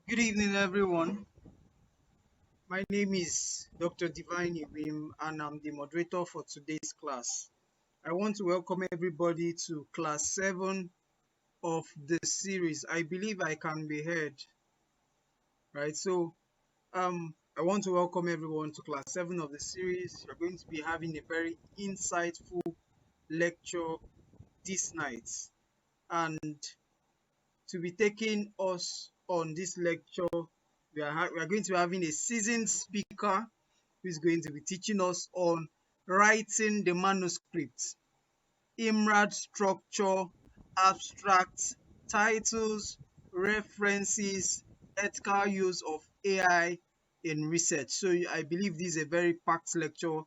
Good evening, everyone. My name is Dr. Divine Ibim, and I'm the moderator for today's class. I want to welcome everybody to class 7 of the series. I believe I can be heard, right? I want to welcome everyone to class 7 of the series. We're going to be having a very insightful lecture this night. And to be taking us on this lecture, we are going to be having a seasoned speaker who is going to be teaching us on writing the manuscript, IMRAD structure, abstract, titles, references, ethical use of AI in research. So I believe this is a very packed lecture.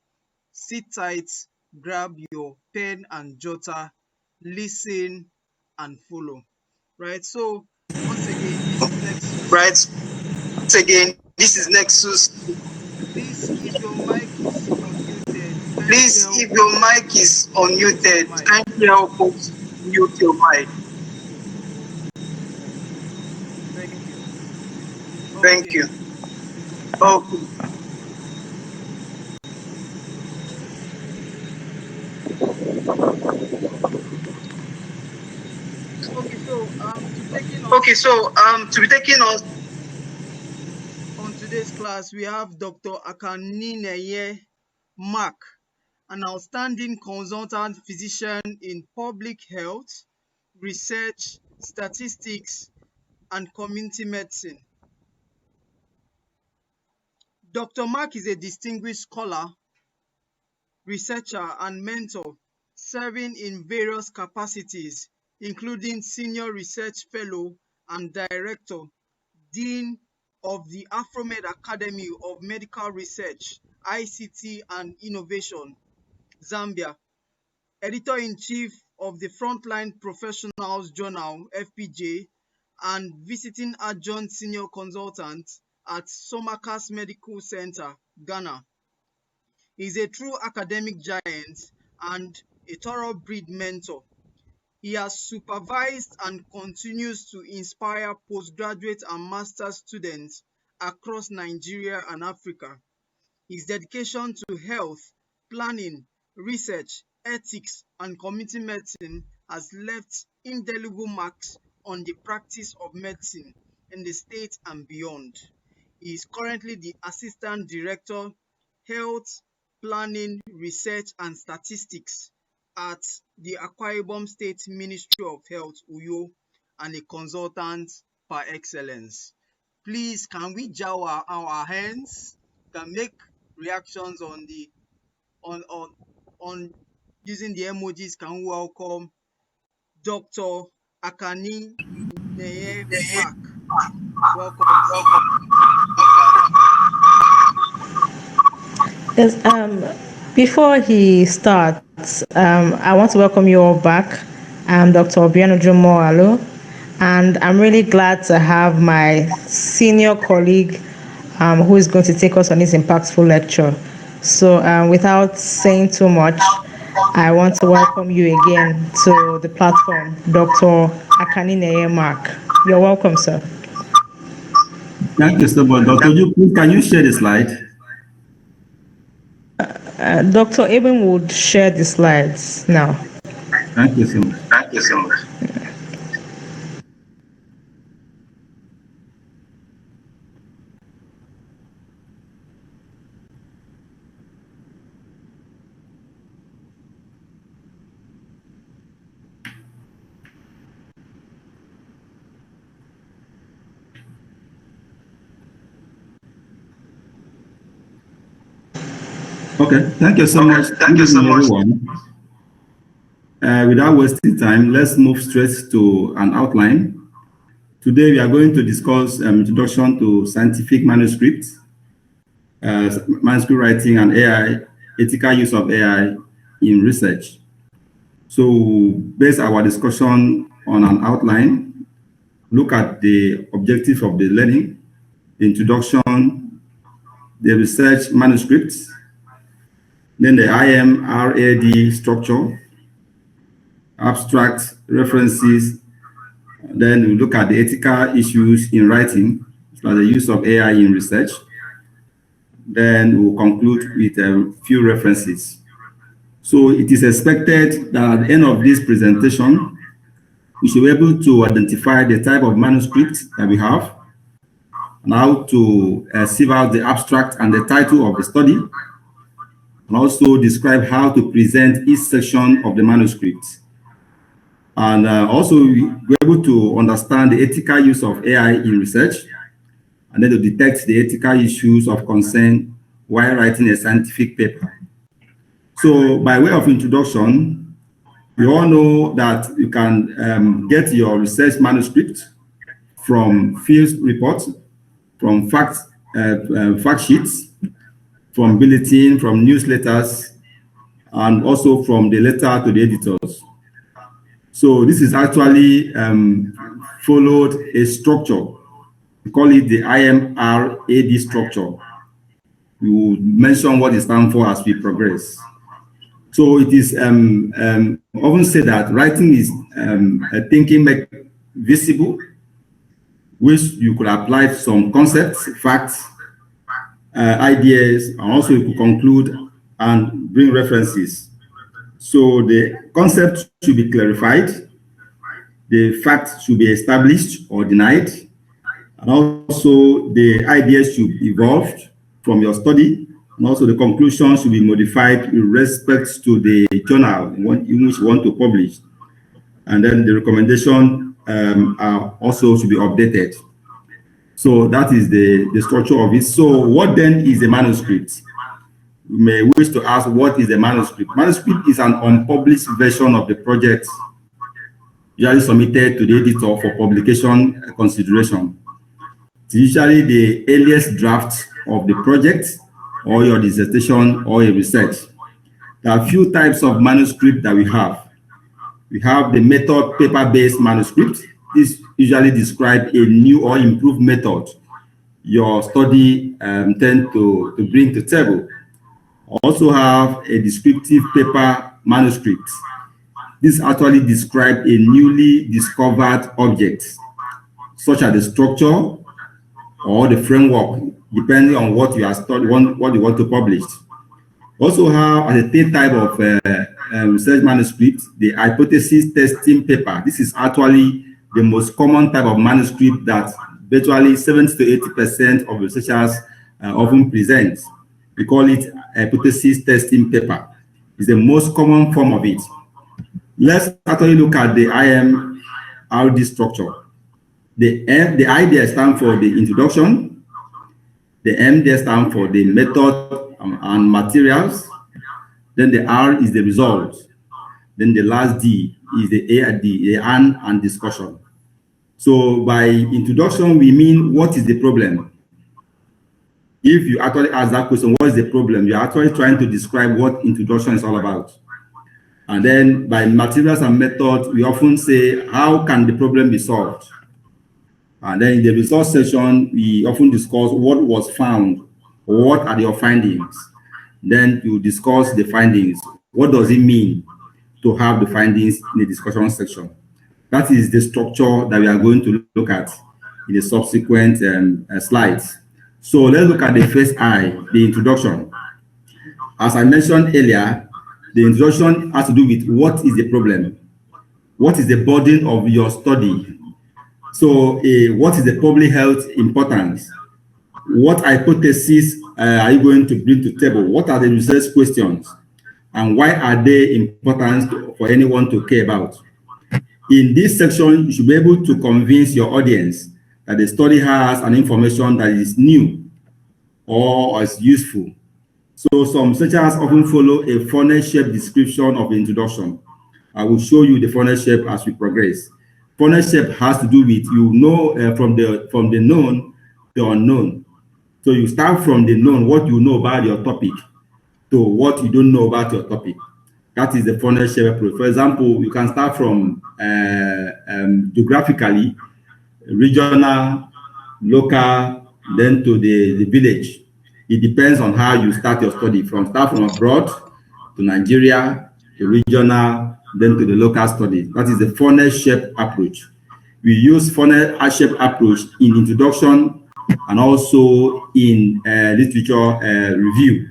Sit tight, grab your pen and jotter, listen and follow. Right. So once again, this is Nexus. Right. Once again, this is Nexus. Please, if your mic is unmuted, Please, if your mic is unmuted, kindly help us mute your mic. Thank you. Thank you. Okay. Okay, so To be taking us on today's class, we have Dr. Akaninyene Mark, an outstanding consultant physician in public health, research, statistics, and community medicine. Dr. Mark is a distinguished scholar, researcher, and mentor, serving in various capacities, including Senior Research Fellow and Director, Dean of the Afromed Academy of Medical Research, ICT and Innovation, Zambia, Editor-in-Chief of the Frontline Professionals Journal, FPJ, and Visiting Adjunct Senior Consultant at Somakas Medical Center, Ghana. He is a true academic giant and a thoroughbred mentor. He has supervised and continues to inspire postgraduate and master's students across Nigeria and Africa. His dedication to health, planning, research, ethics, and community medicine has left indelible marks on the practice of medicine in the state and beyond. He is currently the Assistant Director, Health, Planning, Research and Statistics at the Akwa Ibom State Ministry of Health, Uyo, and a consultant par excellence. Please, can we jow our hands? Can make reactions on the on using the emojis. Can we welcome Dr. Akaninyene Mark? Welcome, sir. Yes, before he starts, I want to welcome you all back. I'm Dr. Obiano Jumoalo, and I'm really glad to have my senior colleague who is going to take us on this impactful lecture. So, without saying too much, I want to welcome you again to the platform, Dr. Akaninyene Mark. You're welcome, sir. Thank you so much. Dr. Ju, please, can you share the slide? Dr. Eben would share the slides now. Thank you so much. Thank you so much. Okay, thank you so much. Thank you so much. Everyone. Without wasting time, let's move straight to an outline. Today, we are going to discuss introduction to scientific manuscripts, manuscript writing and AI, ethical use of AI in research. So, base our discussion on an outline, look at the objective of the learning, the introduction, the research manuscripts, then the IMRAD structure, abstract references, then we look at the ethical issues in writing, so the use of AI in research. Then we'll conclude with a few references. So it is expected that at the end of this presentation, we should be able to identify the type of manuscript that we have, and how to sieve out the abstract and the title of the study, and also describe how to present each section of the manuscript. And also we're able to understand the ethical use of AI in research, and then to detect the ethical issues of concern while writing a scientific paper. So by way of introduction, we all know that you can get your research manuscript from field reports, from fact sheets, from bulletin, from newsletters, and also from the letter to the editors. So this is actually followed a structure. We call it the IMRAD structure. We will mention what it stands for as we progress. So it is often said that writing is a thinking make visible, which you could apply some concepts, facts, ideas, and also you could conclude and bring references. So the concept should be clarified, the facts should be established or denied, and also the ideas should evolve from your study, and also the conclusion should be modified with respect to the journal in which you want to publish. And then the recommendation also should be updated. So that is the structure of it. So what then is a manuscript? You may wish to ask, what is a manuscript? Manuscript is an unpublished version of the project, usually submitted to the editor for publication consideration. It's usually the earliest draft of the project or your dissertation or a research. There are a few types of manuscript that we have. We have the method paper-based manuscript. This usually describes a new or improved method your study tend to bring to table. Also have a descriptive paper manuscript. This actually describes a newly discovered object, such as the structure or the framework, depending on what you are studying, what you want to publish. Also have as a third type of research manuscript, the hypothesis testing paper. This is actually the most common type of manuscript that virtually 70 to 80% of researchers often present. We call it hypothesis testing paper. It's the most common form of it. Let's actually look at the IMRD structure. The I there stands for the introduction. The M there stands for the method and materials. Then the R is the result. Then the last D is the A, the and discussion. So by introduction, we mean what is the problem? If you actually ask that question, what is the problem? You're actually trying to describe what introduction is all about. And then by materials and methods, we often say, how can the problem be solved? And then in the results section, we often discuss what was found, or what are your findings. Then you discuss the findings. What does it mean to have the findings in the discussion section? That is the structure that we are going to look at in the subsequent slides. So let's look at the first I, the introduction. As I mentioned earlier, the introduction has to do with what is the problem? What is the burden of your study? So what is the public health importance? What hypotheses are you going to bring to the table? What are the research questions? And why are they important for anyone to care about? In this section, you should be able to convince your audience that the study has an information that is new or is useful. So some researchers often follow a funnel-shaped description of the introduction. I will show you the funnel shape as we progress. Funnel shape has to do with, from the known to unknown. So you start from the known, what you know about your topic, to what you don't know about your topic. That is the funnel shape approach. For example, you can start from geographically, regional, local, then to the village. It depends on how you start your study. Start from abroad to Nigeria, to regional, then to the local study. That is the funnel shape approach. We use funnel shape approach in introduction, and also in literature review.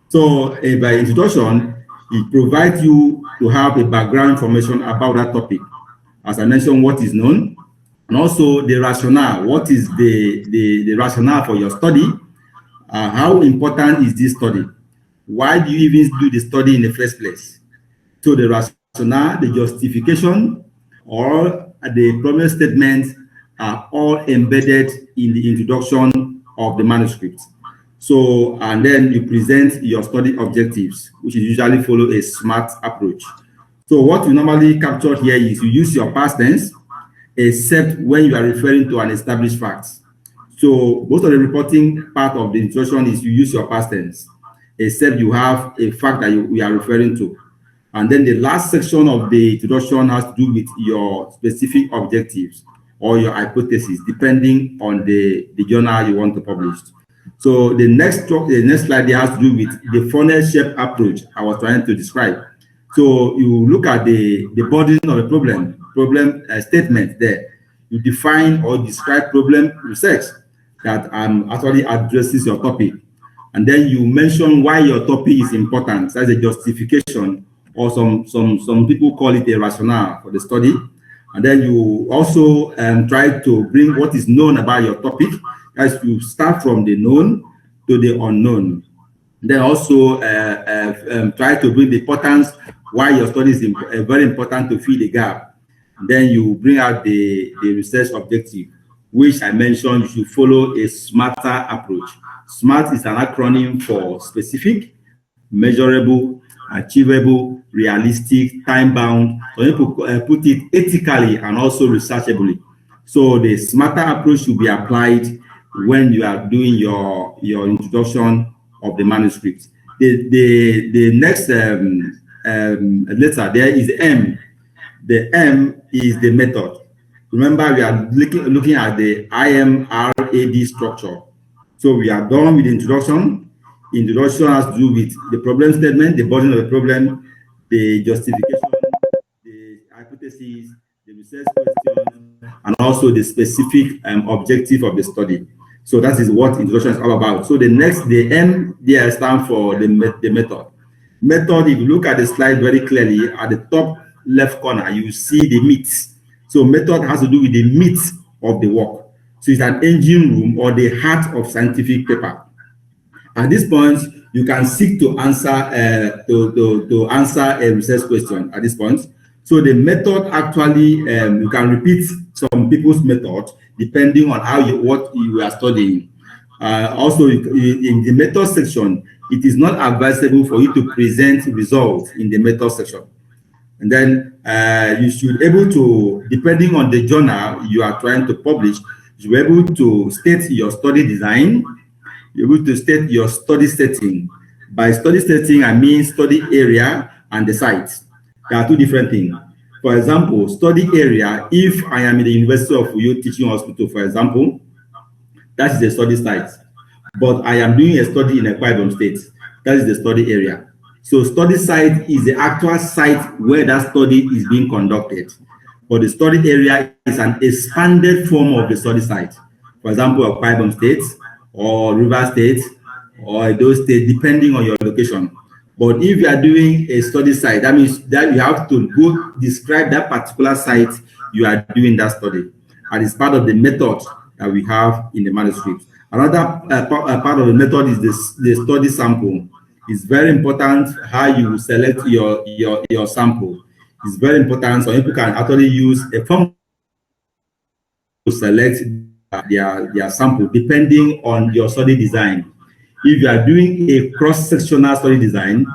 So by introduction, it provides you to have a background information about that topic. As I mentioned, what is known, and also the rationale. What is the rationale for your study? How important is this study? Why do you even do the study in the first place? So the rationale, the justification, or the problem statement are all embedded in the introduction of the manuscript. So, and then you present your study objectives, which is usually follow a SMART approach. So what you normally capture here is you use your past tense, except when you are referring to an established fact. So most of the reporting part of the introduction is you use your past tense, except you have a fact that we are referring to. And then the last section of the introduction has to do with your specific objectives or your hypothesis, depending on the journal you want to publish. So the next slide there has to do with the funnel shape approach I was trying to describe. So you look at the burden of the problem statement there. You define or describe problem research that actually addresses your topic. And then you mention why your topic is important. That's a justification, or some people call it a rationale for the study. And then you also try to bring what is known about your topic, as you start from the known to the unknown. Then also try to bring the importance why your study is very important to fill the gap. And then you bring out the research objective, which I mentioned you should follow a SMARTer approach. SMART is an acronym for specific, measurable, achievable, realistic, time-bound. So you put it ethically and also researchably. So the SMARTer approach should be applied when you are doing your introduction of the manuscript. The next letter there is M. The M is the method. Remember, we are looking at the IMRAD structure. So we are done with the introduction. Introduction has to do with the problem statement, the burden of the problem, the justification, the hypothesis, the research question, and also the specific objective of the study. So that is what introduction is all about. So the M there stands for the method. Method, if you look at the slide very clearly, at the top left corner, you see the meat. So method has to do with the meat of the work. So it's an engine room or the heart of scientific paper. At this point, you can seek to answer to answer a research question at this point. So the method actually, you can repeat some people's method depending on what you are studying. Also, in the method section, it is not advisable for you to present results in the method section. And then you should be able to, depending on the journal you are trying to publish, you should be able to state your study design. You're able to state your study setting. By study setting, I mean study area and the site. There are two different things. For example, study area, if I am in the University of Uyo Teaching Hospital, for example, that is the study site. But I am doing a study in Akwa Ibom State, that is the study area. So study site is the actual site where that study is being conducted. But the study area is an expanded form of the study site. For example, Akwa Ibom State, or River State, or Edo State, depending on your location. But if you are doing a study site, that means that you have to go describe that particular site you are doing that study. And it's part of the method that we have in the manuscript. Another part of the method is the study sample. It's very important how you select your sample. It's very important, so people can actually use a form to select their sample depending on your study design. If you are doing a cross-sectional study design,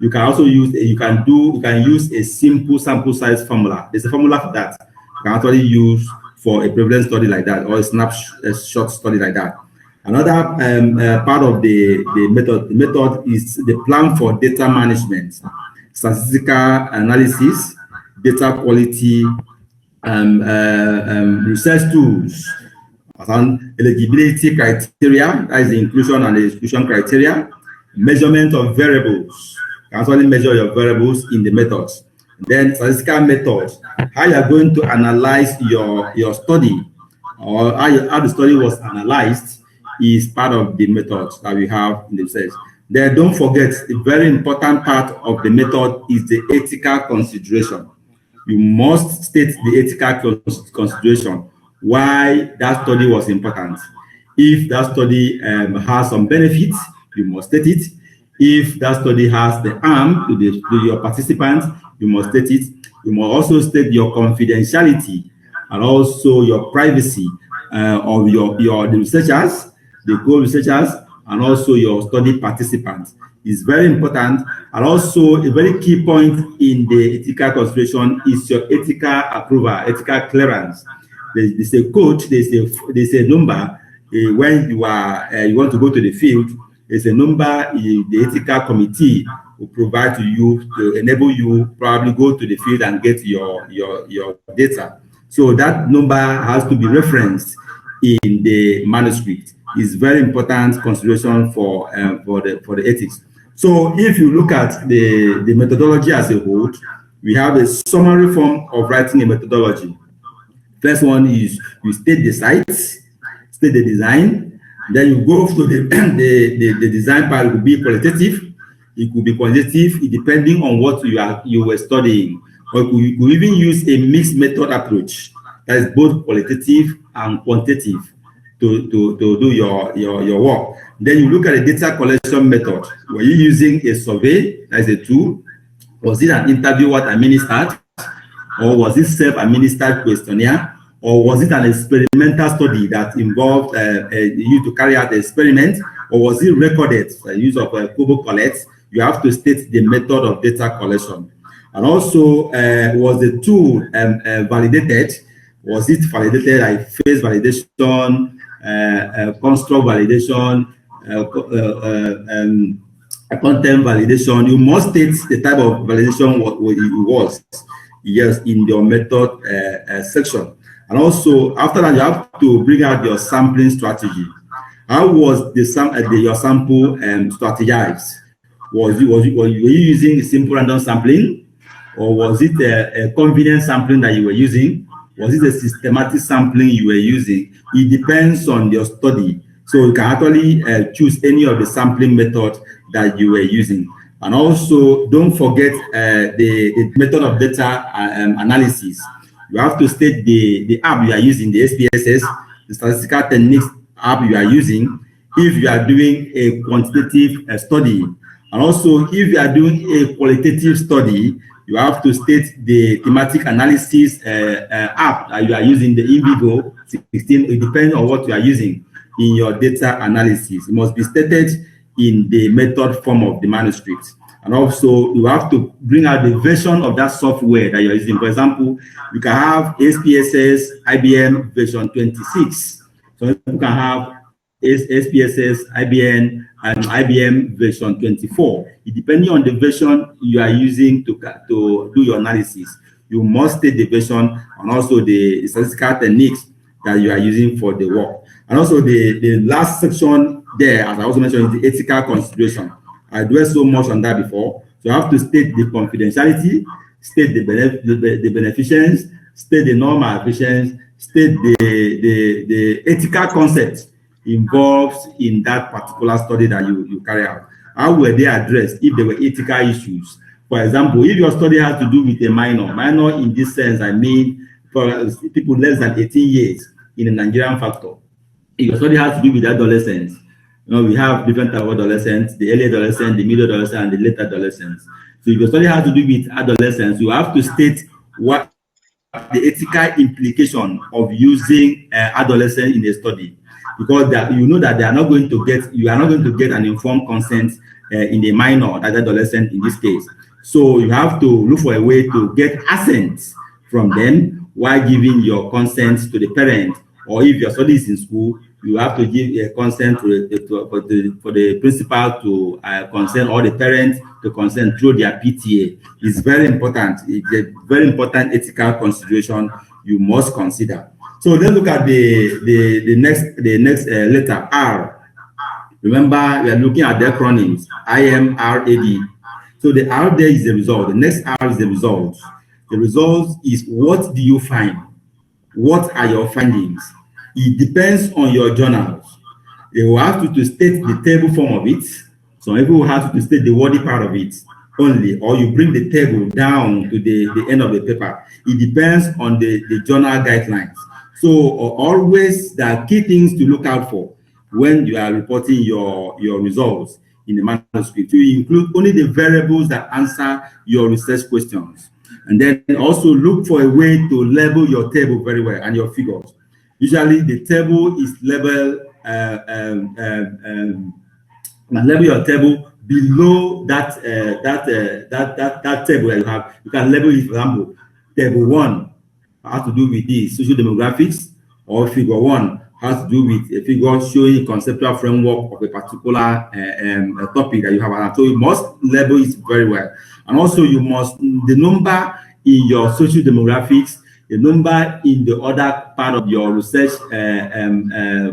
you can also use use a simple sample size formula. There's a formula for that. You can actually use for a prevalence study like that, or a short study like that. Another part of the method is the plan for data management, statistical analysis, data quality, research tools, eligibility criteria, that is the inclusion and the exclusion criteria, measurement of variables. You can actually measure your variables in the methods. Then statistical methods, how you are going to analyze your study. or how the study was analyzed is part of the method that we have in the research. Then don't forget, a very important part of the method is the ethical consideration. You must state the ethical consideration why that study was important. If that study has some benefits, you must state it. If that study has the harm to your participants, you must state it. You must also state your confidentiality and also your privacy of the researchers, the co-researchers, and also your study participants. Is very important. And also a very key point in the ethical consideration is your ethical approval, ethical clearance. There's a code, there's a number when you want to go to the field. There's a number the ethical committee will provide to you to enable you probably go to the field and get your data. So that number has to be referenced in the manuscript. It's very important consideration for the ethics. So if you look at the methodology as a whole, we have a summary form of writing a methodology. First one is you state the sites, state the design, then you go to the design part. It could be qualitative, it could be quantitative, depending on what you were studying. Or you could even use a mixed method approach that is both qualitative and quantitative to do your work. Then you look at the data collection method. Were you using a survey as a tool? Was it an interview what administered? Or was it self-administered questionnaire? Or was it an experimental study that involved you to carry out the experiment? Or was it recorded, use of Kobo Collect? You have to state the method of data collection. And also, was the tool validated? Was it validated like phase validation, construct validation, content validation? You must state the type of validation what it was, yes, in your method section. And also, after that, you have to bring out your sampling strategy. How was your sample strategized? Were you using simple random sampling, or was it a convenient sampling that you were using? Was it a systematic sampling you were using? It depends on your study. So you can actually choose any of the sampling methods that you were using. And also, don't forget the method of data analysis. You have to state the app you are using, the SPSS, the statistical techniques app you are using, if you are doing a quantitative study. And also, if you are doing a qualitative study, you have to state the thematic analysis app that you are using, the in vivo 16. It depends on what you are using in your data analysis. It must be stated in the method form of the manuscript. And also, you have to bring out the version of that software that you're using. For example, you can have SPSS IBM version 26. So you can have SPSS IBM and IBM version 24. It depending on the version you are using to do your analysis. You must state the version and also the statistical techniques that you are using for the work. And also the last section there, as I also mentioned, is the ethical consideration. I dwell so much on that before. So you have to state the confidentiality, state the beneficence, state the normal applications, state the ethical concepts involved in that particular study that you carry out. How were they addressed if there were ethical issues? For example, if your study has to do with a minor in this sense, I mean, for people less than 18 years in a Nigerian factor, if your study has to do with adolescents, you know, we have different types of adolescents, the early adolescent, the middle adolescent, and the late adolescents. So if your study has to do with adolescents, you have to state what the ethical implication of using adolescents in a study, because you know that you are not going to get an informed consent in the minor, that adolescent in this case. So you have to look for a way to get assent from them while giving your consent to the parent, or if your study is in school, you have to give a consent for the principal to consent, or the parent to consent through their PTA. It's very important. It's a very important ethical consideration you must consider. So let's look at the next letter, R. Remember, we are looking at the acronyms, IMRAD. So the R there is the result. The next R is the result. The result is, what do you find? What are your findings? It depends on your journals. They will have to state the table form of it. Some people will have to state the wordy part of it only, or you bring the table down to the end of the paper. It depends on the journal guidelines. So always there are key things to look out for when you are reporting your results in the manuscript. You include only the variables that answer your research questions. And then also look for a way to label your table very well and your figures. Usually the table is labeled, label your table below that table that you have. You can label it, for example, table 1 has to do with the social demographics, or figure 1 has to do with a figure showing conceptual framework of a particular topic that you have. So you must label it very well. And also you must, the number in your social demographics, the number in the other part of your research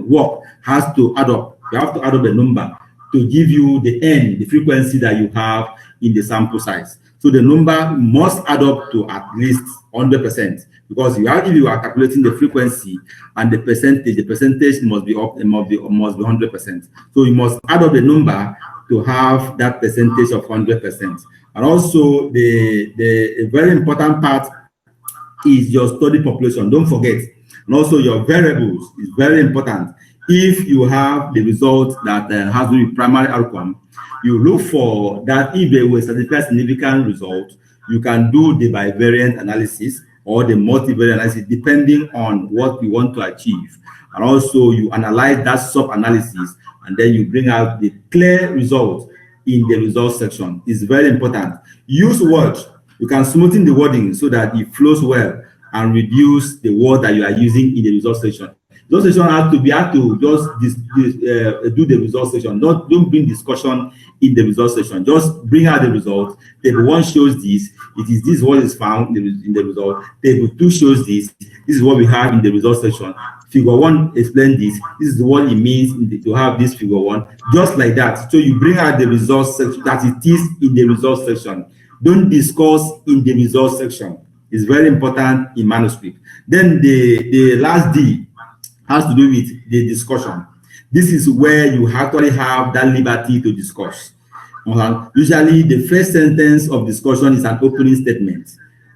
work has to add up. You have to add up the number to give you the n, the frequency that you have in the sample size. So the number must add up to at least 100%, because if you are calculating the frequency and the percentage must be up, must be 100%. So you must add up the number to have that percentage of 100%. And also the very important part is your study population. Don't forget. And also your variables is very important. If you have the result that has to do with primary outcome, you look for that. If there was a significant result, you can do the bivariate analysis or the multivariate analysis, depending on what you want to achieve. And also you analyze that sub-analysis, and then you bring out the clear result in the results section. It's very important. Use word. You can smoothen the wording so that it flows well and reduce the word that you are using in the results section. Results section has to just do the results section. Don't bring discussion in the results section. Just bring out the result. Table 1 shows this. It is this what is found in the result. Table 2 shows this. This is what we have in the results section. Figure 1 explains this. This is what it means to have this figure 1. Just like that. So you bring out the results section that it is in the results section. Don't discuss in the results section. It's very important in manuscript. Then the last D has to do with the discussion. This is where you actually have that liberty to discuss. Usually the first sentence of discussion is an opening statement.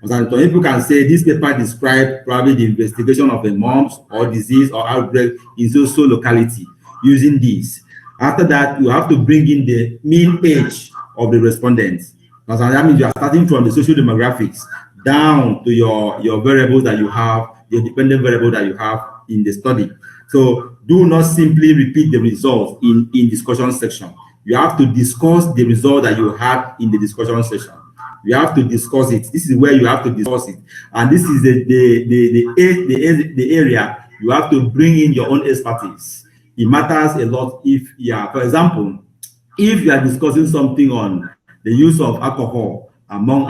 So people can say this paper described probably the investigation of a mumps or disease or outbreak in so locality using this. After that, you have to bring in the mean age of the respondents. That means you are starting from the social demographics down to your variables that you have, the dependent variable that you have in the study. So do not simply repeat the results in discussion section. You have to discuss the result that you had in the discussion session. You have to discuss it. This is where you have to discuss it. And this is the area you have to bring in your own expertise. It matters a lot if you are, for example, if you are discussing something on the use of alcohol among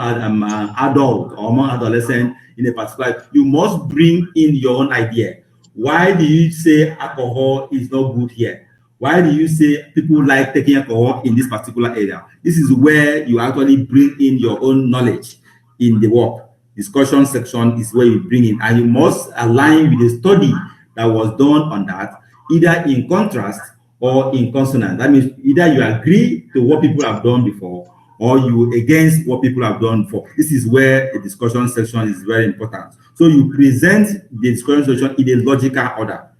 adults or among adolescents in a particular, you must bring in your own idea. Why do you say alcohol is not good here? Why do you say people like taking alcohol in this particular area? This is where you actually bring in your own knowledge in the work. Discussion section is where you bring in, and you must align with the study that was done on that, either in contrast or in consonance. That means either you agree to what people have done before or you against what people have done before. This is where a discussion section is very important. So you present the discussion section in a logical order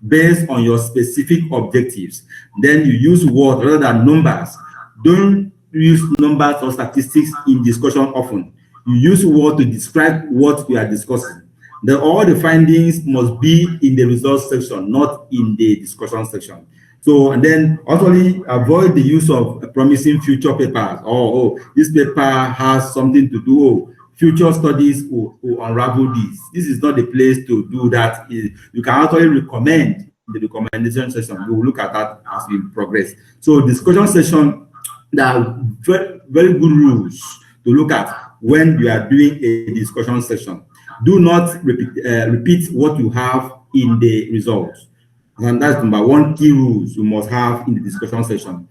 based on your specific objectives. Then you use words rather than numbers. Don't use numbers or statistics in discussion often. You use words to describe what we are discussing. Then all the findings must be in the results section, not in the discussion section. So, and then actually avoid the use of promising future papers. Oh, this paper has something to do. Future studies will unravel this. This is not the place to do that. You can actually recommend the recommendation session. We will look at that as we progress. So discussion session, there are very, very good rules to look at when you are doing a discussion session. Do not repeat what you have in the results. And that's number one key rules you must have in the discussion session.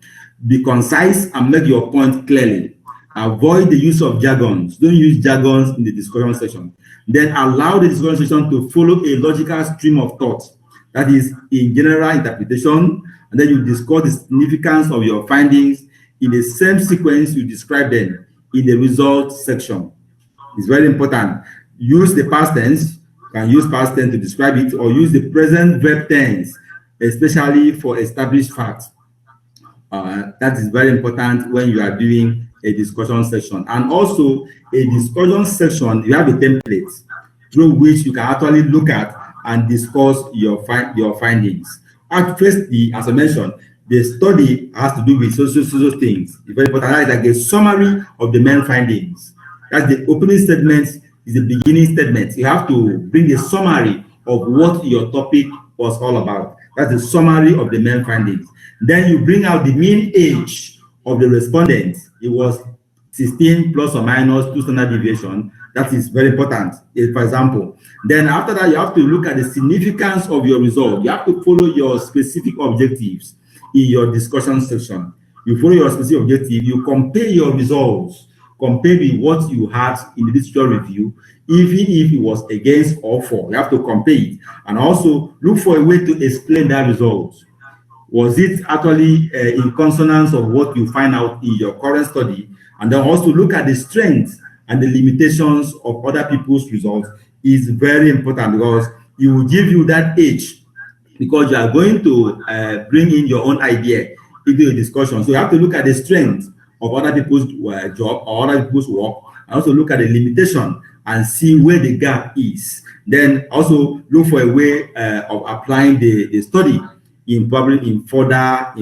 Be concise and make your point clearly. Avoid the use of jargons. Don't use jargons in the discussion session. Then allow the discussion session to follow a logical stream of thought. That is in general interpretation, and then you discuss the significance of your findings in the same sequence you describe them in the results section. It's very important. Use the past tense. You can use past tense to describe it, or use the present verb tense, especially for established facts. That is very important when you are doing a discussion section. And also, a discussion section, you have a template through which you can actually look at and discuss your findings. At first, as I mentioned, the study has to do with social things. It's very important. That is like a summary of the main findings. That's the opening statement, is the beginning statement. You have to bring a summary of what your topic was all about. That's the summary of the main findings. Then you bring out the mean age of the respondent. It was 16 plus or minus 2 standard deviation. That is very important, for example. Then after that, you have to look at the significance of your result. You have to follow your specific objectives in your discussion section. You follow your specific objective, you compare your results, compare with what you had in the literature review, even if it was against or for. You have to compare it. And also look for a way to explain that result. Was it actually in consonance of what you find out in your current study? And then also look at the strengths and the limitations of other people's results is very important, because it will give you that edge, because you are going to bring in your own idea into a discussion. So you have to look at the strength of other people's job or other people's work, and also look at the limitation and see where the gap is. Then also look for a way of applying the study in further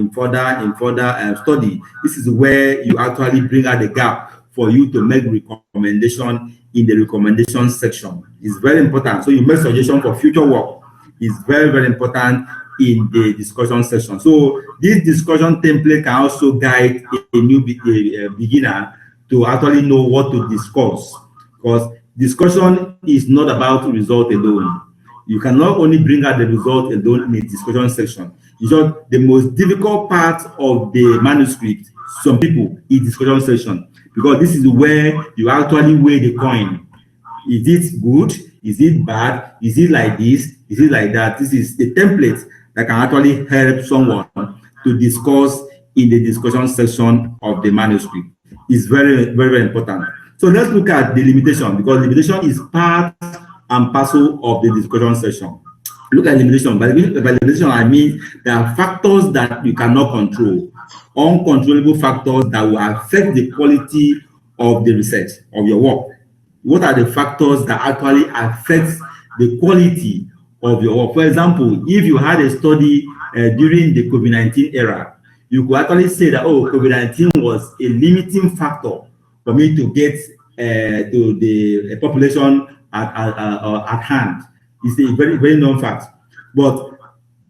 study. This is where you actually bring out the gap for you to make recommendation in the recommendation section. It's very important. So you make suggestion for future work. It's very, very important in the discussion section. So this discussion template can also guide a new beginner to actually know what to discuss, because discussion is not about result alone. You cannot only bring out the result alone in the discussion section. It's just the most difficult part of the manuscript, some people, is discussion section, because this is where you actually weigh the coin. Is it good? Is it bad? Is it like this? Is it like that? This is the template that can actually help someone to discuss in the discussion section of the manuscript. It's very, very, very important. So let's look at the limitation, because limitation is part and parcel of the discussion session. Look at limitation. By limitation, I mean there are factors that you cannot control, uncontrollable factors that will affect the quality of the research, of your work. What are the factors that actually affect the quality of your work? For example, if you had a study during the COVID-19 era, you could actually say that, oh, COVID-19 was a limiting factor for me to get to the population at hand. It's a very, very known fact. But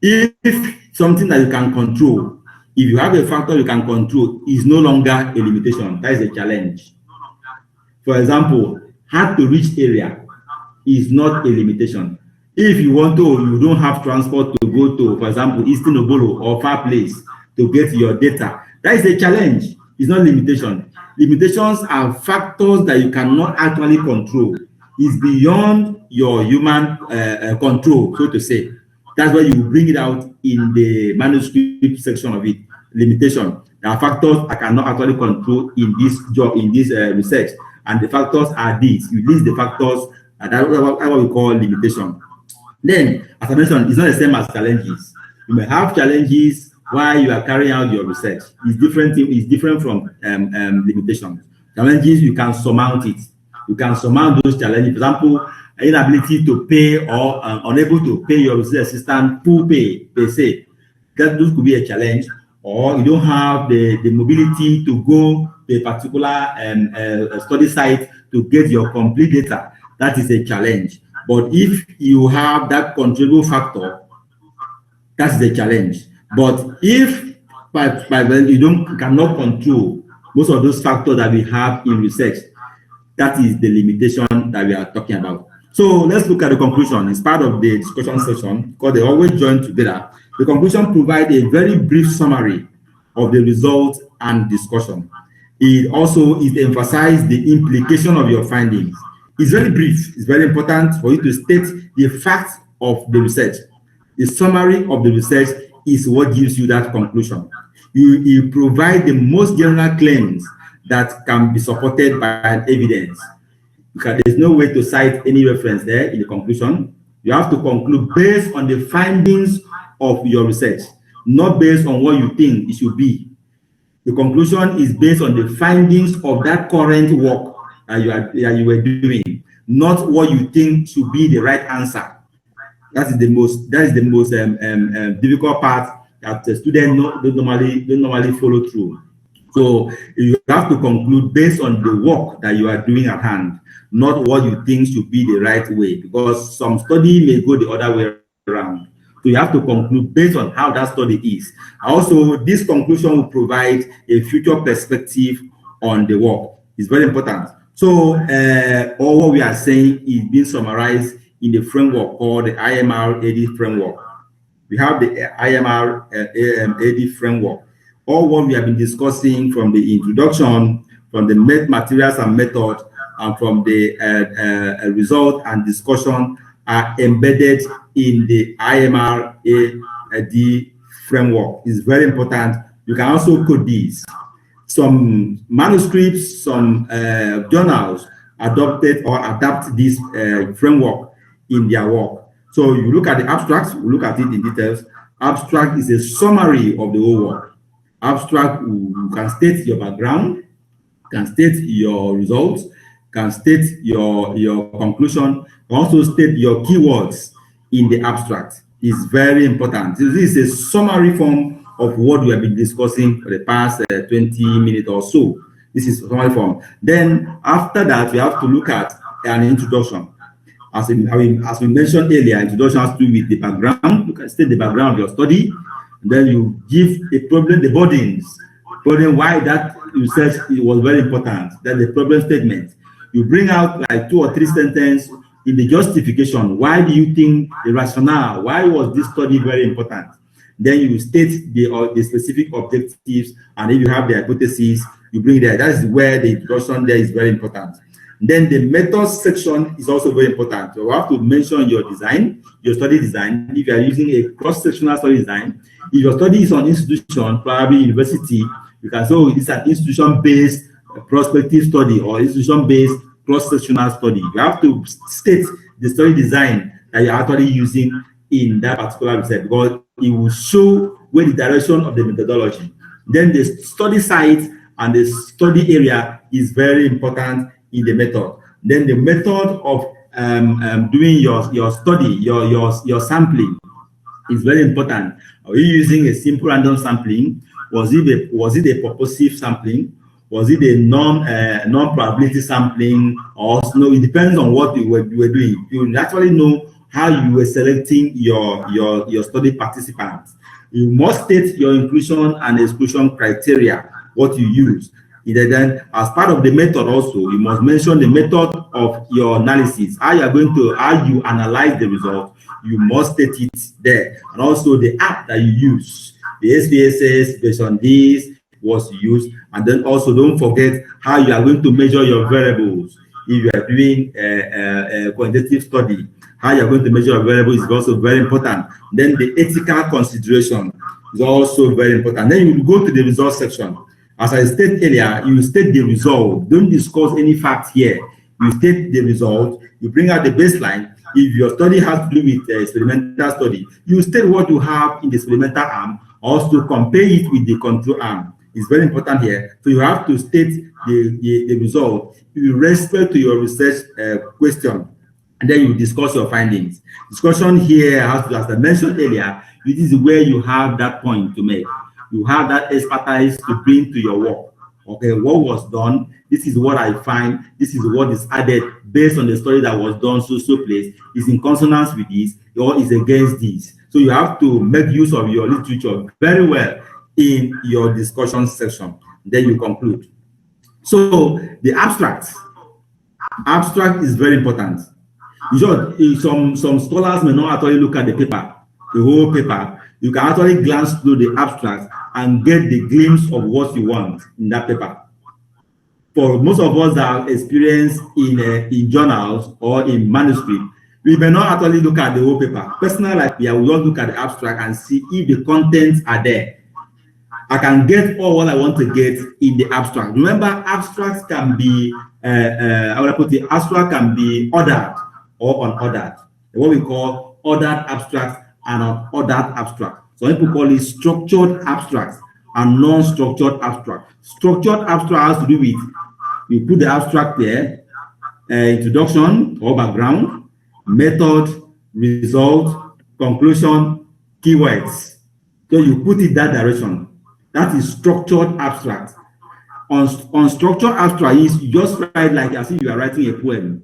if something that you can control, if you have a factor you can control, is no longer a limitation. That is a challenge. For example, hard to reach area is not a limitation. If you want to, you don't have transport to go to, for example, Eastern Obolo or far place to get your data, that is a challenge. It's not limitation. Limitations are factors that you cannot actually control. It's beyond your human control, so to say. That's why you bring it out in the manuscript section of it. Limitation. There are factors I cannot actually control in this job, in this research, and the factors are these. You list the factors, and that's what we call limitation. Then, as I mentioned, it's not the same as challenges. You may have challenges while you are carrying out your research. It's different. It's different from limitations. Challenges, you can surmount it. You can surmount those challenges. For example, inability to pay or unable to pay your research assistant full pay, per se. Those could be a challenge. Or you don't have the mobility to go to a particular study site to get your complete data. That is a challenge. But if you have that controllable factor, that's the challenge. But if you cannot control most of those factors that we have in research, that is the limitation that we are talking about. So let's look at the conclusion. It's part of the discussion session because they always join together. The conclusion provides a very brief summary of the results and discussion. It also emphasizes the implication of your findings. It's very brief. It's very important for you to state the facts of the research. The summary of the research is what gives you that conclusion. You provide the most general claims that can be supported by evidence. There's no way to cite any reference there in the conclusion. You have to conclude based on the findings of your research, not based on what you think it should be. The conclusion is based on the findings of that current work that you were doing, not what you think should be the right answer. That is the most difficult part that the students don't normally follow through. So you have to conclude based on the work that you are doing at hand, not what you think should be the right way, because some study may go the other way around. So you have to conclude based on how that study is. Also, this conclusion will provide a future perspective on the work. It's very important. So all what we are saying is being summarized in the framework called the IMR-AD framework. We have the IMR-AD framework. All what we have been discussing from the introduction, from the materials and method, and from the result and discussion are embedded in the IMR-AD framework. It's very important. You can also code these. Some manuscripts, some journals adopted or adapt this framework in their work. So you look at the abstract, we look at it in details. Abstract is a summary of the whole work. Abstract, you can state your background, can state your results, can state your conclusion, also state your keywords in the abstract. It's very important. This is a summary form of what we have been discussing for the past 20 minutes or so. This is summary form. Then after that, we have to look at an introduction. As we mentioned earlier, introduction has to do with the background. You can state the background of your study. And then you give a problem, the burden why that research was very important. Then the problem statement. You bring out like 2 or 3 sentences in the justification. Why do you think the rationale? Why was this study very important? Then you state the specific objectives, and if you have the hypothesis, you bring there. That is where the introduction there is very important. Then the methods section is also very important. So you have to mention your design, your study design. If you are using a cross-sectional study design, if your study is on institution, probably university, you can say, oh, it's an institution-based prospective study or institution-based cross-sectional study. You have to state the study design that you're actually using in that particular research, because it will show where the direction of the methodology. Then the study site and the study area is very important in the method. Then the method of doing your study, your sampling is very important. Are you using a simple random sampling? Was it a purposive sampling? Was it a non-probability sampling? Or no? It depends on what you were doing. You actually know how you were selecting your study participants. You must state your inclusion and exclusion criteria, what you use. Then, as part of the method also, you must mention the method of your analysis. How you analyze the result, you must state it there. And also the app that you use, the SPSS, based on this, was used. And then also don't forget how you are going to measure your variables. If you are doing a quantitative study, how you are going to measure your variables is also very important. Then the ethical consideration is also very important. Then you go to the results section. As I stated earlier, you state the result. Don't discuss any facts here. You state the result. You bring out the baseline. If your study has to do with experimental study, you state what you have in the experimental arm, also compare it with the control arm. It's very important here. So you have to state the result with respect to your research question, and then you discuss your findings. Discussion here has to, as I mentioned earlier, it is where you have that point to make. You have that expertise to bring to your work. Okay, what was done? This is what I find. This is what is added based on the study that was done so place. Is in consonance with this or is against this. So you have to make use of your literature very well in your discussion section. Then you conclude. So the abstract is very important. Some scholars may not actually look at the paper, the whole paper. You can actually glance through the abstract and get the glimpse of what you want in that paper. For most of us that are experienced in journals or in manuscript, we may not actually look at the whole paper. Personally, like, yeah, we just look at the abstract and see if the contents are there. I can get all what I want to get in the abstract. Remember, abstracts can be, how would I put it? Abstract can be ordered or unordered. What we call ordered abstracts and unordered abstract. Some people call it structured abstracts and non-structured abstract. Structured abstract has to do with, you put the abstract there, introduction or background, method, result, conclusion, keywords. So you put it that direction. That is structured abstract. Unstructured abstract is you just write like as if you are writing a poem.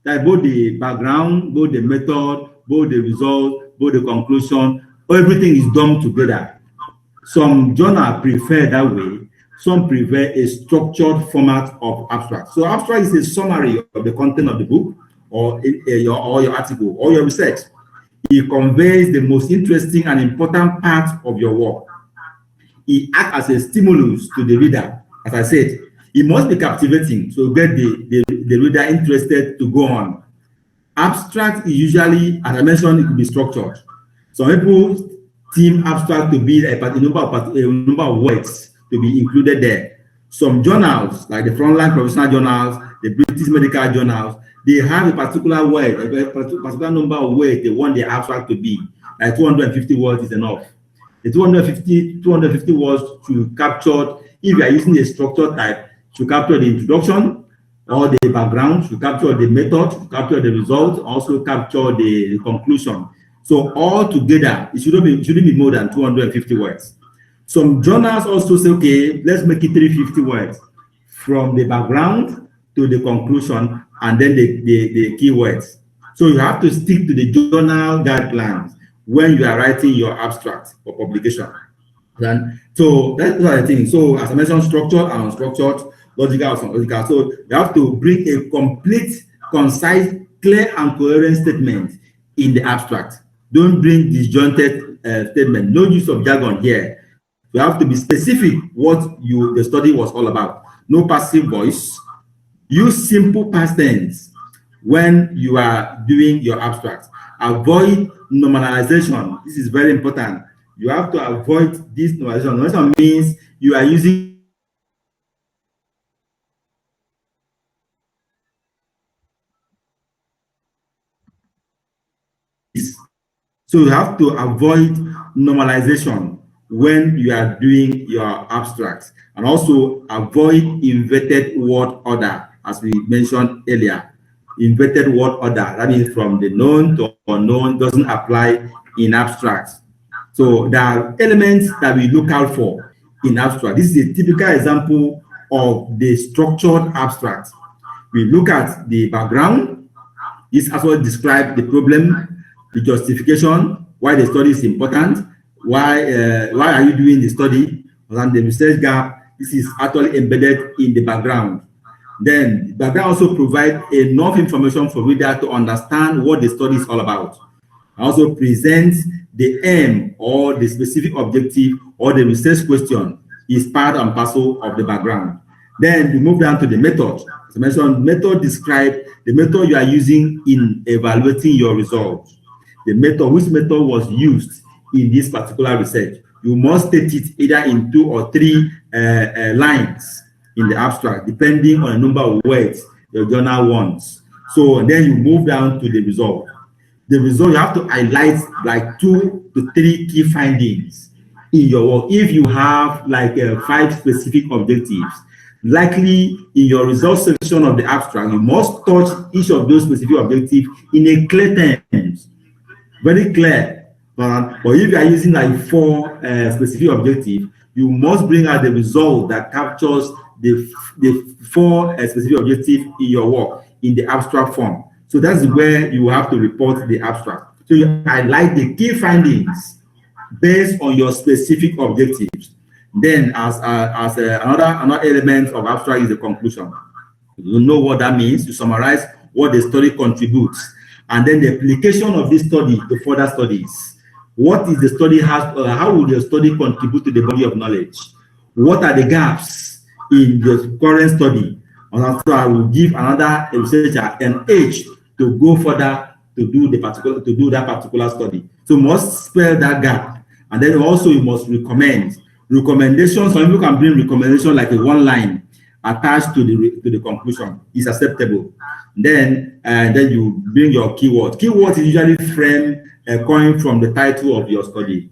That both the background, both the method, both the result, both the conclusion, everything is done together. Some journals prefer that way. Some prefer a structured format of abstract. So abstract is a summary of the content of the book or your article or your research. It conveys the most interesting and important parts of your work. It acts as a stimulus to the reader. As I said, it must be captivating to get the reader interested to go on. Abstract is usually, as I mentioned, it could be structured. Some people deem abstract to be a number of words to be included there. Some journals, like the Frontline Professional Journals, the British Medical Journals, they have a particular word, a particular number of words they want the abstract to be. Like 250 words is enough. The 250 words to capture, if you are using a structured type, to capture the introduction or the background, to capture the method, to capture the result, also capture the conclusion. So all together, it shouldn't be more than 250 words. Some journals also say, okay, let's make it 350 words from the background to the conclusion and then the keywords. So you have to stick to the journal guidelines when you are writing your abstract for publication. And so that's the thing. So as I mentioned, structured and unstructured, logical and unlogical. So you have to bring a complete, concise, clear and coherent statement in the abstract. Don't bring disjointed statement. No use of jargon here. You have to be specific what the study was all about. No passive voice. Use simple past tense when you are doing your abstract. Avoid normalization. This is very important. You have to avoid this normalization. Normalization means you are using this. So you have to avoid normalization when you are doing your abstracts, and also avoid inverted word order, as we mentioned earlier. Inverted word order, that means from the known to unknown, doesn't apply in abstracts. So there are elements that we look out for in abstract. This is a typical example of the structured abstract. We look at the background. This also describes the problem, the justification, why the study is important, why are you doing the study, and the research gap. This is actually embedded in the background. Then the background also provides enough information for reader to understand what the study is all about. Also presents the aim or the specific objective or the research question is part and parcel of the background. Then we move down to the method. As I mentioned, method describes the method you are using in evaluating your results. The method, which method was used in this particular research. You must state it either in 2 or 3 lines in the abstract, depending on the number of words your journal wants. So then you move down to the result. The result, you have to highlight like 2 to 3 key findings in your work. If you have like 5 specific objectives, likely in your result section of the abstract, you must touch each of those specific objectives in a clear terms, very clear. But if you are using like 4 specific objectives, you must bring out the result that captures the 4 specific objectives in your work in the abstract form. So that's where you have to report the abstract. So you highlight the key findings based on your specific objectives. Then another element of abstract is the conclusion. You know what that means. You summarize what the study contributes, and then the application of this study to further studies. What is the study how will the study contribute to the body of knowledge? What are the gaps in the current study? And also I will give another researcher an edge to go further to do that particular study. So you must spell that gap, and then also you must recommend. Recommendations, some people can bring recommendation like a one line attached to the conclusion is acceptable. Then you bring your keyword. Keyword is usually framed coming from the title of your study.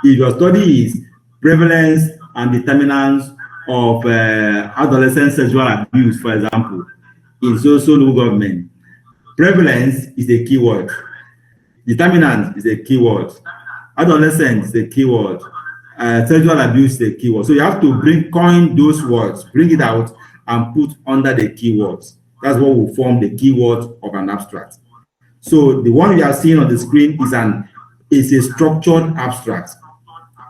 If your study is prevalence and determinants of adolescent sexual abuse, for example, in social local government, prevalence is a keyword, determinant is a keyword, adolescent is a keyword, sexual abuse is a keyword. So you have to coin those words, bring it out and put under the keywords. That's what will form the keyword of an abstract. So the one you are seeing on the screen is a structured abstract.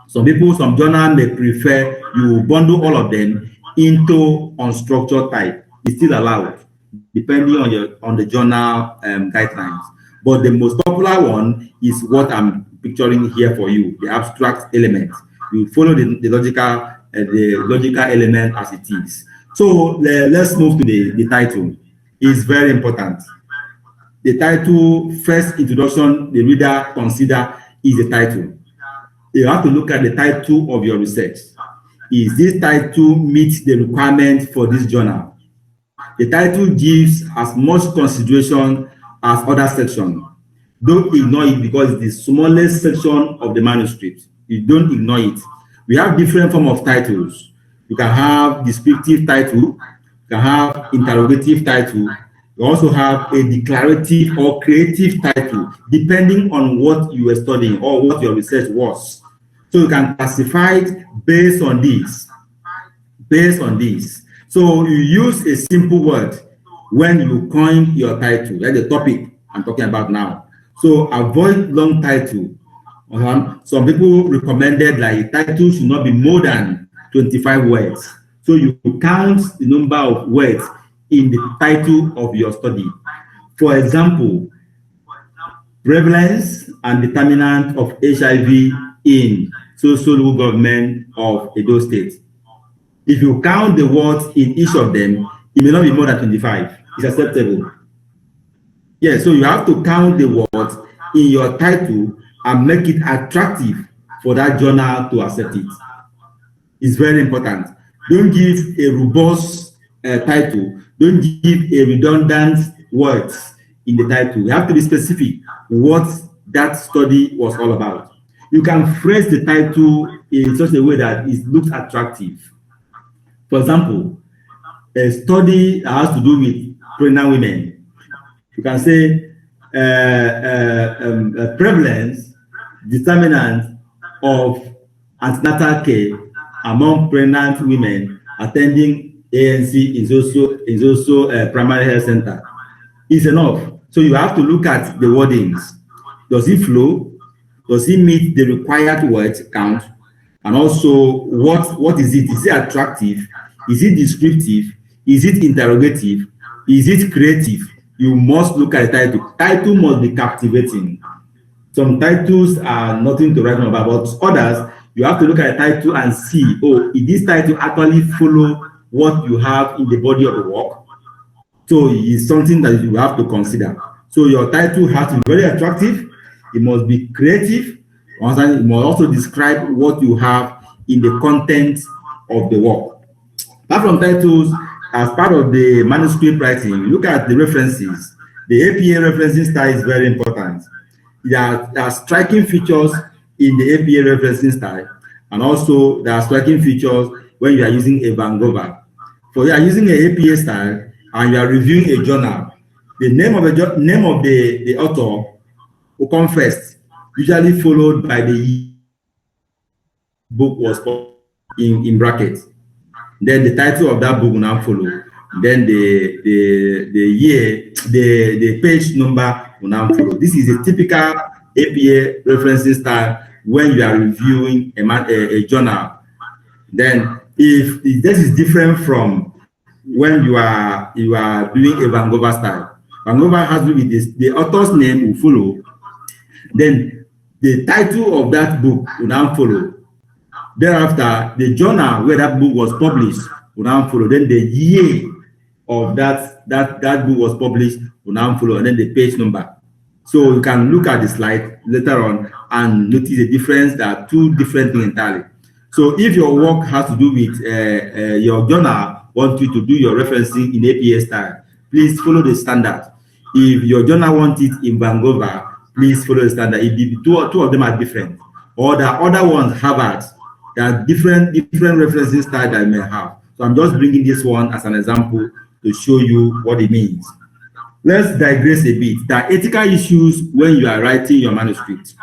Some journal may prefer you bundle all of them into unstructured type. It's still allowed, depending on the journal guidelines. But the most popular one is what I'm picturing here for you, the abstract element. You follow the logical element as it is. So let's move to the title. It's very important. The title, first introduction the reader consider is the title. You have to look at the title of your research. Is this title meet the requirement for this journal? The title gives as much consideration as other sections. Don't ignore it because it's the smallest section of the manuscript. You don't ignore it. We have different forms of titles. You can have descriptive title, you can have interrogative title, you also have a declarative or creative title, depending on what you were studying or what your research was. So you can classify it based on this. So you use a simple word when you coin your title, like the topic I'm talking about now. So avoid long title. Some people recommended like title should not be more than 25 words. So you count the number of words in the title of your study. For example, prevalence and determinant of HIV in social government of Edo State. If you count the words in each of them, it may not be more than 25. It's acceptable. Yeah, so you have to count the words in your title and make it attractive for that journal to accept it. It's very important. Don't give a robust title. Don't give a redundant words in the title. You have to be specific what that study was all about. You can phrase the title in such a way that it looks attractive. For example, a study that has to do with pregnant women. You can say prevalence, determinant of antenatal care among pregnant women attending ANC is also primary health center. Is enough. So you have to look at the wordings. Does it flow? Does it meet the required words count? And also, what is it? Is it attractive? Is it descriptive? Is it interrogative? Is it creative? You must look at the title. Title must be captivating. Some titles are nothing to write about, but others, you have to look at the title and see, oh, is this title actually follow what you have in the body of the work? So it's something that you have to consider. So your title has to be very attractive. It must be creative. It must also describe what you have in the content of the work. Apart from titles, as part of the manuscript writing, look at the references. The APA referencing style is very important. There are striking features in the APA referencing style, and also there are striking features when you are using a Van Gogh. For you are using an APA style and you are reviewing a journal, the name of the author will come first, usually followed by the book was in brackets. Then the title of that book will now follow. Then the year, the page number will now follow. This is a typical APA referencing style when you are reviewing a journal. Then if this is different from when you are doing a Van Gogh style. Van Gogh has to be this, the author's name will follow. Then the title of that book will now follow. Thereafter, the journal where that book was published will now follow. Then the year of that book was published will now follow, and then the page number. So you can look at the slide later on and notice the difference. There are two different things entirely. So if your work has to do with your journal want you to do your referencing in APA style, please follow the standard. If your journal wants it in Vancouver, please follow the standard. If the two of them are different, or the other ones, Harvard, there are different referencing styles that you may have. So I'm just bringing this one as an example to show you what it means. Let's digress a bit. There are ethical issues when you are writing your manuscript.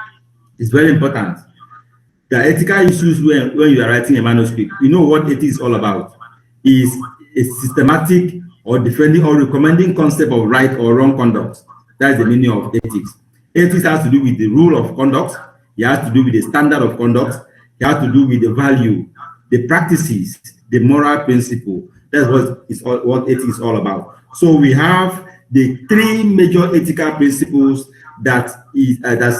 It's very important. There are ethical issues when you are writing a manuscript. You know what ethics is all about. Is a systematic or defending or recommending concept of right or wrong conduct. That is the meaning of ethics. Ethics has to do with the rule of conduct. It has to do with the standard of conduct. It has to do with the value, the practices, the moral principle. That's what ethics is all about. So we have the three major ethical principles that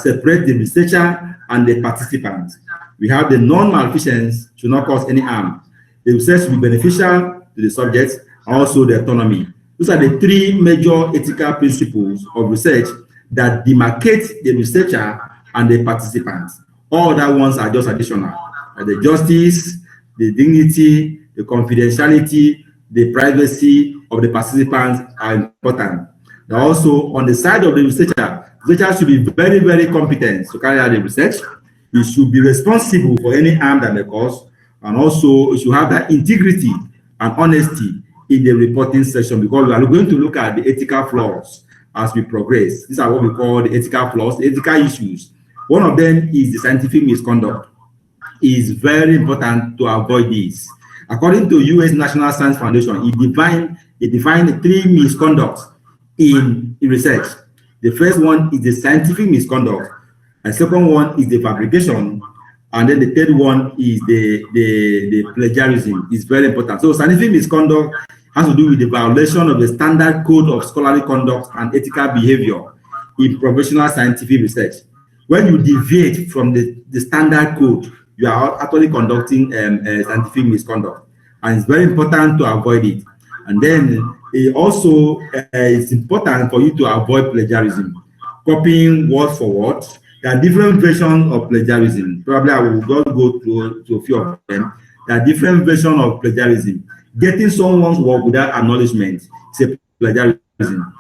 separate the researcher and the participant. We have the non-malfeasance should not cause any harm. The research should be beneficial to the subject, also the autonomy. Those are the three major ethical principles of research that demarcate the researcher and the participants. All other ones are just additional. The justice, the dignity, the confidentiality, the privacy of the participants are important. Now also, on the side of the researcher should be very, very competent to carry out the research. He should be responsible for any harm that may cause, and also he should have that integrity and honesty in the reporting section, because we are going to look at the ethical flaws as we progress. These are what we call the ethical flaws, the ethical issues. One of them is the scientific misconduct. It is very important to avoid this. According to U.S. National Science Foundation, it defined three misconducts in research. The first one is the scientific misconduct. The second one is the fabrication. And then the third one is the plagiarism. It's very important. So scientific misconduct has to do with the violation of the standard code of scholarly conduct and ethical behavior in professional scientific research. When you deviate from the standard code, you are actually conducting scientific misconduct. And it's very important to avoid it. And then it's important for you to avoid plagiarism. Copying word for word. There are different versions of plagiarism. Probably I will just go to a few of them. There are different versions of plagiarism. Getting someone's work without acknowledgement is a plagiarism.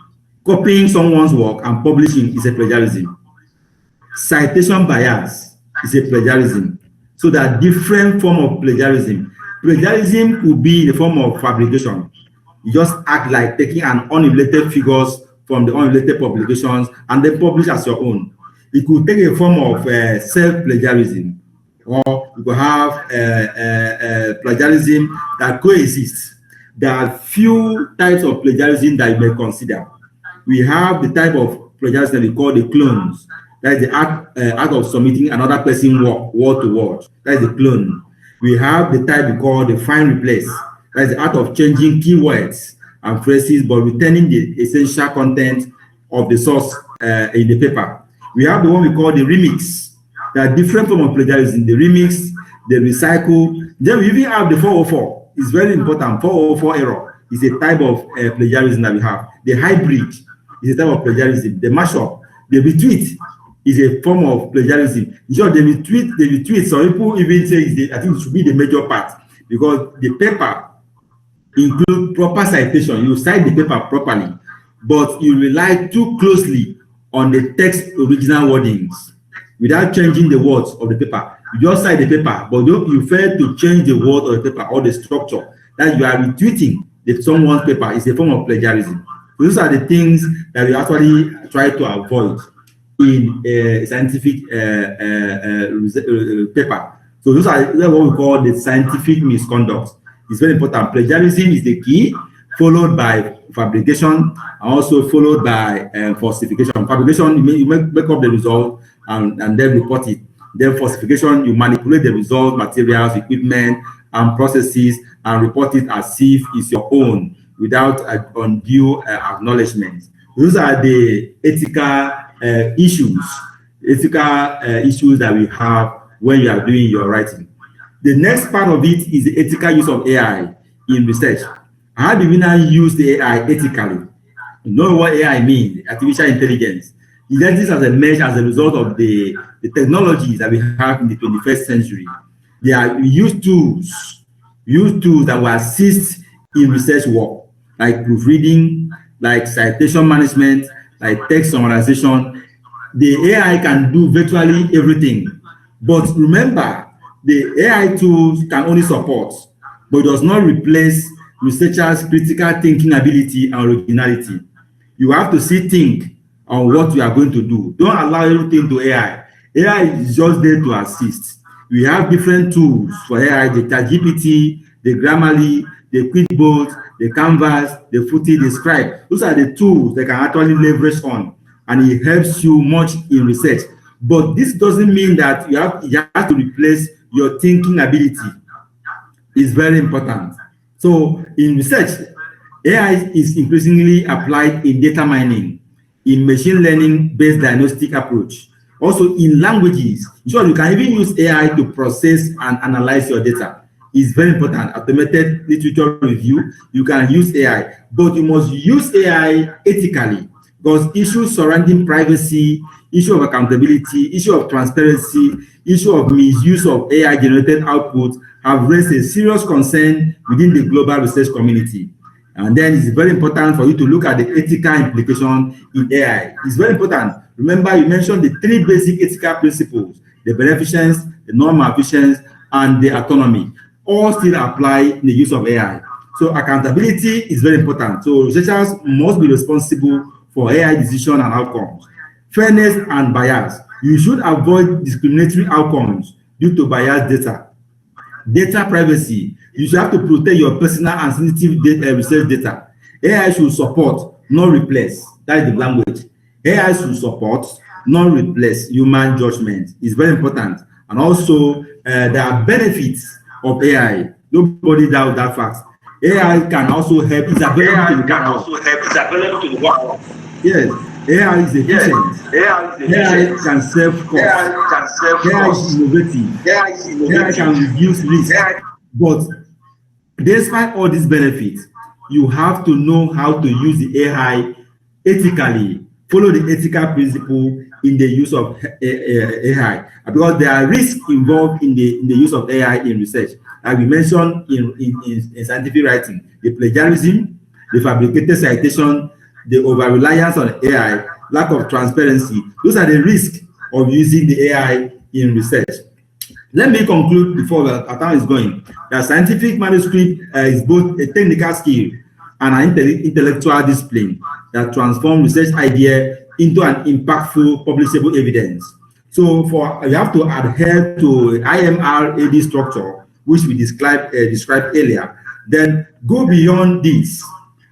Copying someone's work and publishing is a plagiarism. Citation bias is a plagiarism. So there are different forms of plagiarism. Plagiarism could be in the form of fabrication. You just act like taking an unrelated figures from the unrelated publications and then publish as your own. It could take a form of self-plagiarism, or you could have plagiarism that coexists. There are few types of plagiarism that you may consider. We have the type of plagiarism that we call the clones. That is the act of submitting another person's work word to word. That is the clone. We have the type we call the find replace. That is the act of changing keywords and phrases but retaining the essential content of the source in the paper. We have the one we call the remix. There are different forms of plagiarism. The remix, the recycle. Then we even have the 404. It's very important. 404 error is a type of plagiarism that we have. The hybrid is a type of plagiarism. The mashup, the retweet is a form of plagiarism. Sure, the retweet. Some people even say I think it should be the major part, because the paper includes proper citation. You cite the paper properly, but you rely too closely on the text original wordings without changing the words of the paper. You just cite the paper, but you fail to change the word of the paper or the structure. That you are retweeting someone's paper is a form of plagiarism. So those are the things that we actually try to avoid in a scientific paper. So those are what we call the scientific misconduct. It's very important. Plagiarism is the key, followed by fabrication, and also followed by falsification. Fabrication, you make up the result and then report it. Then falsification, you manipulate the result, materials, equipment, and processes, and report it as if it's your own without undue acknowledgement. Those are the ethical issues that we have when you are doing your writing. The next part of it is the ethical use of AI in research. How do we now use the AI ethically? You know what AI means, artificial intelligence. Identities have emerged as a result of the technologies that we have in the 21st century. We use tools that will assist in research work, like proofreading, like citation management, like text summarization. The AI can do virtually everything. But remember, the AI tools can only support, but does not replace researchers' critical thinking ability and originality. You have to think on what you are going to do. Don't allow everything to AI. AI is just there to assist. We have different tools for AI, the ChatGPT, the Grammarly, the QuickBooks, the Canvas, the Footy, the Scribe. Those are the tools that can actually leverage on, and it helps you much in research. But this doesn't mean that you have to replace your thinking ability. It's very important. So in research, AI is increasingly applied in data mining, in machine learning-based diagnostic approach, also in languages. Sure, you can even use AI to process and analyze your data. It's very important. Automated literature review, you can use AI, but you must use AI ethically, because issues surrounding privacy, issue of accountability, issue of transparency, issue of misuse of AI-generated output have raised a serious concern within the global research community. And then it's very important for you to look at the ethical implication in AI. It's very important. Remember, you mentioned the 3 basic ethical principles: the beneficence, the non-malfeasance, and the autonomy. All still apply in the use of AI. So accountability is very important. So researchers must be responsible for AI decision and outcomes. Fairness and bias. You should avoid discriminatory outcomes due to biased data. Data privacy. You should have to protect your personal and sensitive data, research data. AI should support, not replace. That is the language. AI should support, not replace human judgment. It's very important. And also, there are benefits of AI. Nobody doubts that fact. AI can also help. It's available to the world. Yes, AI is efficient. AI can save costs. AI is innovative. AI can reduce risk. But despite all these benefits, you have to know how to use the AI ethically. Follow the ethical principle in the use of AI, because there are risks involved in the use of AI in research. Like we mentioned in scientific writing, the plagiarism, the fabricated citation, the over-reliance on AI, lack of transparency. Those are the risks of using the AI in research. Let me conclude before our time is going. The scientific manuscript is both a technical skill and an intellectual discipline that transforms research idea into an impactful publishable evidence. So you have to adhere to IMR-AD structure, which we described earlier. Then go beyond this,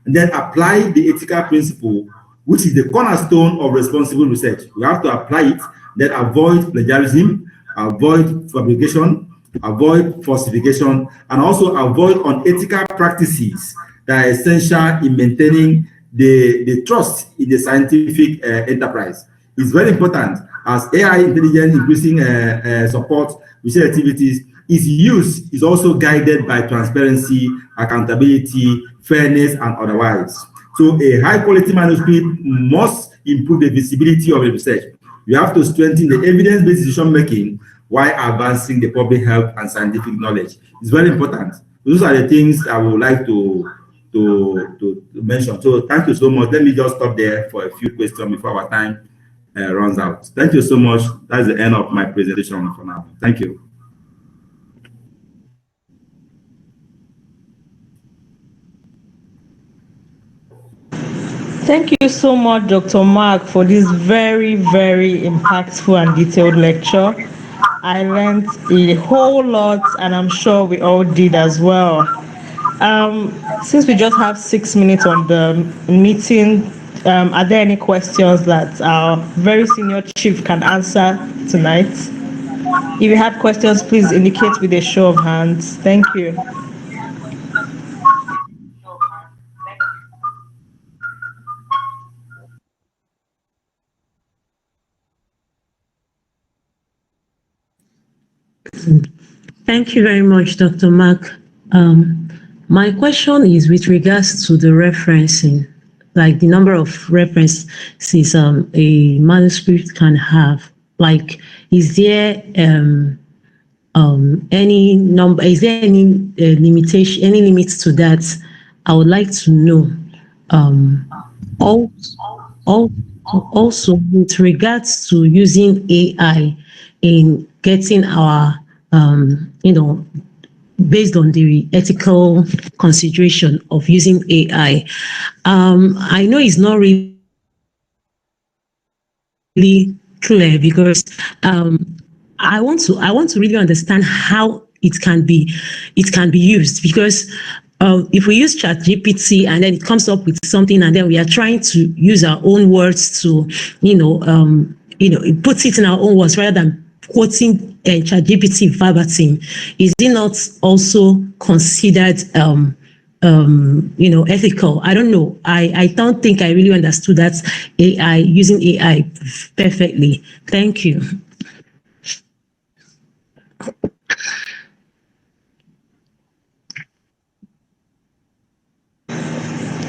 and then apply the ethical principle, which is the cornerstone of responsible research. You have to apply it, then avoid plagiarism, avoid fabrication, avoid falsification, and also avoid unethical practices that are essential in maintaining the trust in the scientific enterprise. It's very important, as AI intelligence increasing support research activities. Its use is also guided by transparency, accountability, fairness, and otherwise. So a high-quality manuscript must improve the visibility of the research. You have to strengthen the evidence-based decision-making while advancing the public health and scientific knowledge. It's very important. Those are the things I would like to mention. So thank you so much. Let me just stop there for a few questions before our time runs out. Thank you so much. That's the end of my presentation for now. Thank you. Thank you so much, Dr. Mark, for this very, very impactful and detailed lecture. I learned a whole lot, and I'm sure we all did as well. Since we just have 6 minutes on the meeting, are there any questions that our very senior chief can answer tonight? If you have questions, please indicate with a show of hands. Thank you. Thank you very much, Dr. Mark. My question is with regards to the referencing like the number of references a manuscript can have? Like, is there any number? Is there any limitation, any limits to that? I would like to know. Also, also with regards to using AI in getting our, based on the ethical consideration of using AI. I know it's not really clear because I want to really understand how it can be used because if we use ChatGPT and then it comes up with something and then we are trying to use our own words to it puts it in our own words rather than quoting ChatGPT verbatim, is it not also considered ethical? I don't know. I don't think I really understood that using AI perfectly. Thank you.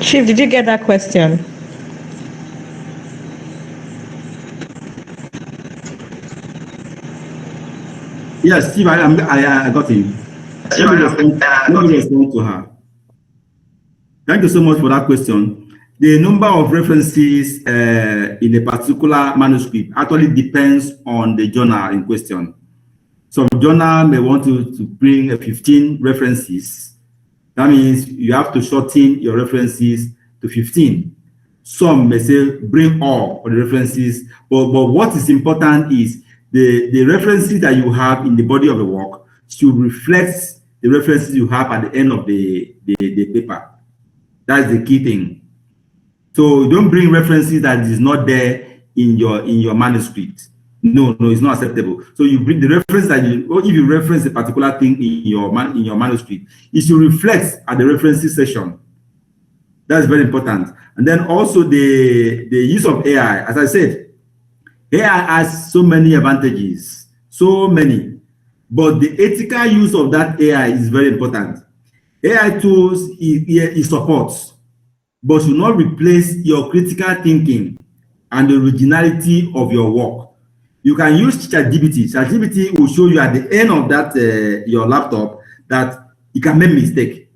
Chief, did you get that question? Yes, Steve, I got him. Let me respond to her. Thank you so much for that question. The number of references in a particular manuscript actually depends on the journal in question. Some journal may want to bring 15 references. That means you have to shorten your references to 15. Some may say bring all of the references, but what is important is the references that you have in the body of the work should reflect the references you have at the end of the paper. That's the key thing. So don't bring references that is not there in your manuscript. No, it's not acceptable. So you bring the reference that or if you reference a particular thing in your manuscript, it should reflect at the references section. That's very important. And then also the use of AI. As I said, AI has so many advantages, so many, but the ethical use of that AI is very important. AI tools it supports, but should not replace your critical thinking and the originality of your work. You can use ChatGPT. ChatGPT will show you at the end of that your laptop that you can make mistake.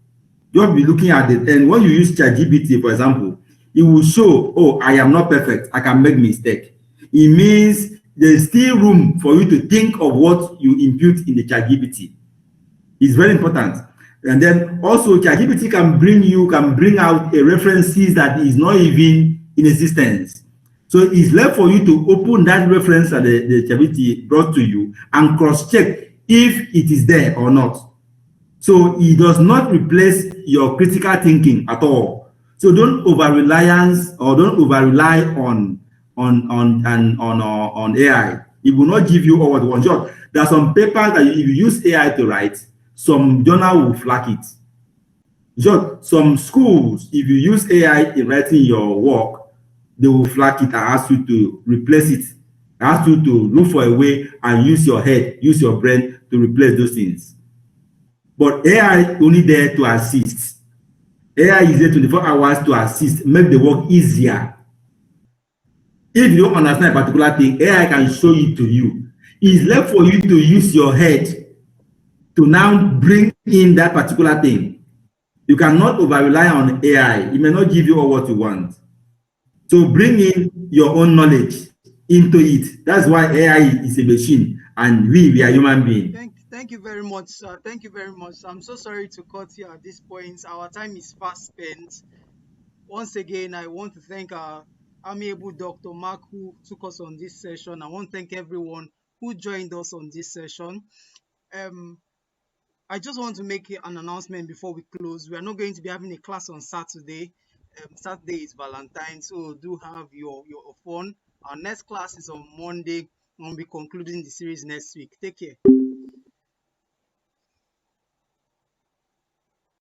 You'll be looking at it, and when you use ChatGPT, for example, it will show, oh, I am not perfect. I can make mistake. It means there's still room for you to think of what you impute in the ChatGPT. It's very important. And then also ChatGPT can bring out a references that is not even in existence. So it's left for you to open that reference that the ChatGPT brought to you and cross-check if it is there or not. So it does not replace your critical thinking at all. So don't over-rely on AI. It will not give you all what you want. Sure, there are some papers that if you use AI to write, some journal will flag it. Sure, some schools, if you use AI in writing your work, they will flag it and ask you to replace it. Ask you to look for a way and use your head, use your brain to replace those things. But AI is only there to assist. AI is there 24 hours to assist, make the work easier. If you don't understand a particular thing, AI can show it to you. It's left for you to use your head to now bring in that particular thing. You cannot over-rely on AI. It may not give you all what you want. So bring in your own knowledge into it. That's why AI is a machine and we are human beings. Thank you very much, sir. Thank you very much. I'm so sorry to cut you at this point. Our time is fast spent. Once again, I want to thank our amiable Dr. Mark who took us on this session. I want to thank everyone who joined us on this session. I just want to make an announcement before we close. We are not going to be having a class on Saturday. Saturday is Valentine's, so do have your fun. Our next class is on Monday, and we'll be concluding the series next week. Take care.